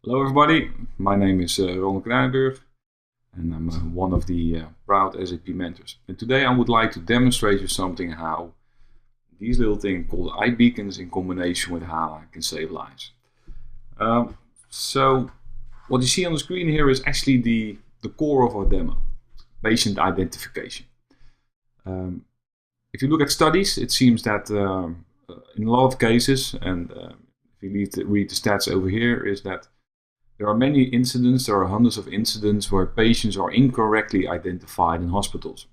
Hello everybody, my name is Ronald Kruijberg and I'm one of the proud SAP mentors. And today I would like to demonstrate you something how these little things called iBeacons in combination with HANA can save lives. So what you see on the screen here is actually the core of our demo, patient identification. If you look at studies, it seems that in a lot of cases, and if you read the stats over here, is that there are many incidents, there are hundreds of incidents where patients are incorrectly identified in hospitals.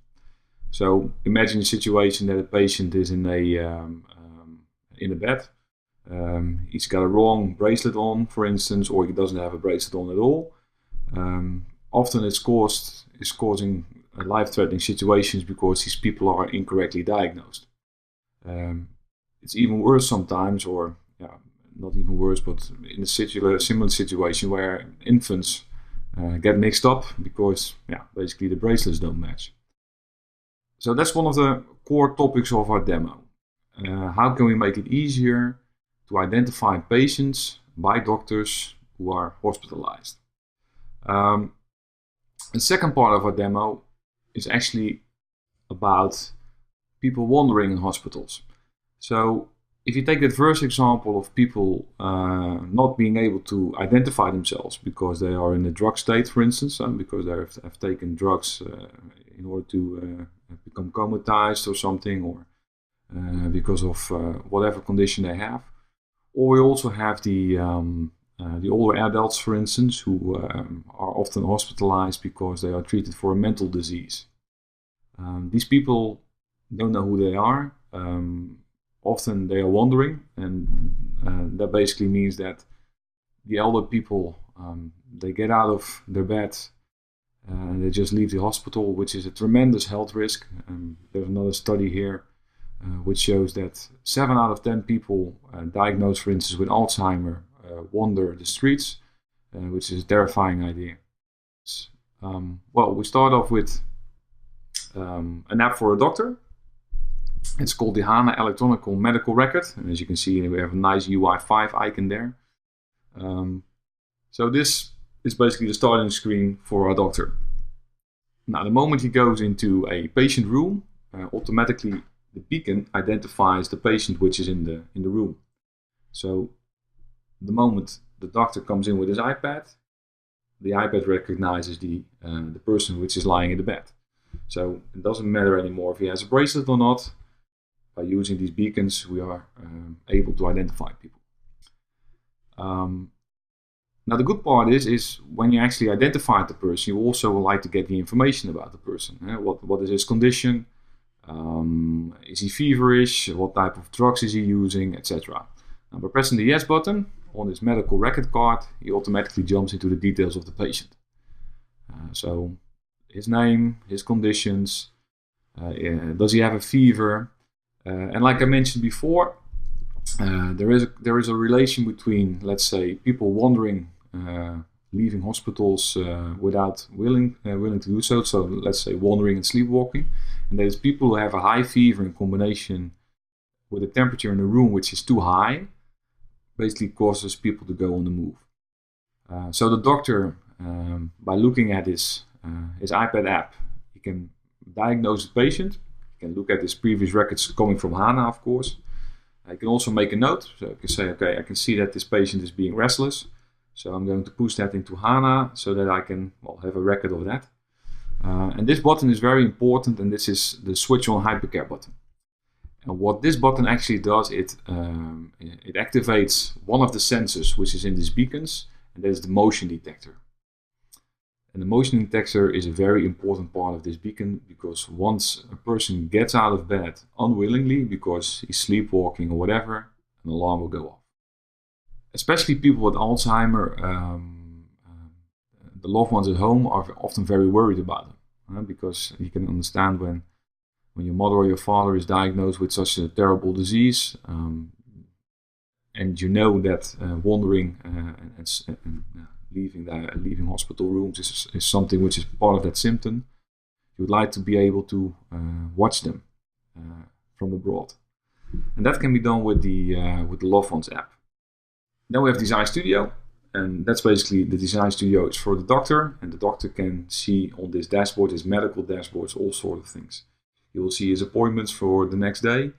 So imagine a situation that a patient is in a bed. He's got a wrong bracelet on, for instance, or he doesn't have a bracelet on at all. Often it's causing life-threatening situations because these people are incorrectly diagnosed. It's even worse sometimes, or not even worse, but in a similar situation where infants get mixed up because basically the bracelets don't match. So that's one of the core topics of our demo. How can we make it easier to identify patients by doctors who are hospitalized? The second part of our demo is actually about people wandering in hospitals. So if you take that first example of people not being able to identify themselves because they are in a drug state, for instance, because they have taken drugs in order to become comatized or something, or because of whatever condition they have. Or we also have the older adults, for instance, who are often hospitalized because they are treated for a mental disease. These people don't know who they are. Often they are wandering, and that basically means that the elder people, they get out of their bed and they just leave the hospital, which is a tremendous health risk. There's another study here which shows that 7 out of 10 people diagnosed, for instance, with Alzheimer wander the streets, which is a terrifying idea. Well, we start off with an app for a doctor. It's called the HANA Electronic Medical Record, and as you can see, we have a nice UI5 icon there. So this is basically the starting screen for our doctor. Now, the moment he goes into a patient room, automatically the beacon identifies the patient which is in the room. So the moment the doctor comes in with his iPad, the iPad recognizes the person which is lying in the bed. So it doesn't matter anymore if he has a bracelet or not. By using these beacons, we are able to identify people. Now, the good part is when you actually identify the person, you also would like to get the information about the person. What is his condition? Is he feverish? What type of drugs is he using, etc. Now, by pressing the yes button on his medical record card, he automatically jumps into the details of the patient. So his name, his conditions, does he have a fever? And like I mentioned before, there is a relation between, let's say, people wandering, leaving hospitals without willing to do so. So let's say wandering and sleepwalking, and there is people who have a high fever in combination with a temperature in the room which is too high, basically causes people to go on the move. So the doctor, by looking at his iPad app, he can diagnose the patient. Can look at his previous records coming from HANA, of course. I can also make a note, so I can say, okay, I can see that this patient is being restless, so I'm going to push that into HANA so that I can have a record of that. And this button is very important, and this is the switch on hypercare button. And what this button actually does, it activates one of the sensors which is in these beacons, and that is the motion detector. And the motion detector is a very important part of this beacon, because once a person gets out of bed unwillingly because he's sleepwalking or whatever, an alarm will go off. Especially people with Alzheimer, the loved ones at home are often very worried about them, because you can understand when your mother or your father is diagnosed with such a terrible disease, and you know that wandering and leaving hospital rooms is something which is part of that symptom. You would like to be able to watch them from abroad, and that can be done with the loved ones app. Then we have Design Studio, And that's basically the design studio. It's for the doctor, and the doctor can see on this dashboard, his medical dashboards, all sort of things. He will see his appointments for the next day.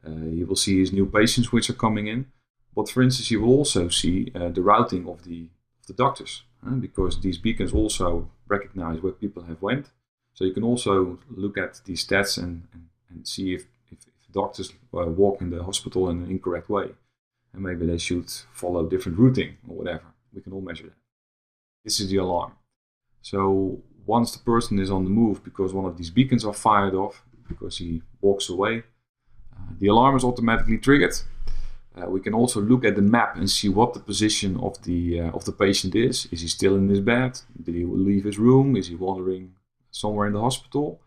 He will see his new patients which are coming in. But for instance, he will also see the routing of the doctors, because these beacons also recognize where people have went. So you can also look at these stats and see if doctors walk in the hospital in an incorrect way. And maybe they should follow different routing or whatever. We can all measure that. This is the alarm. So once the person is on the move because one of these beacons are fired off, because he walks away, the alarm is automatically triggered. We can also look at the map and see what the position of the patient is. Is he still in his bed? Did he leave his room? Is he wandering somewhere in the hospital?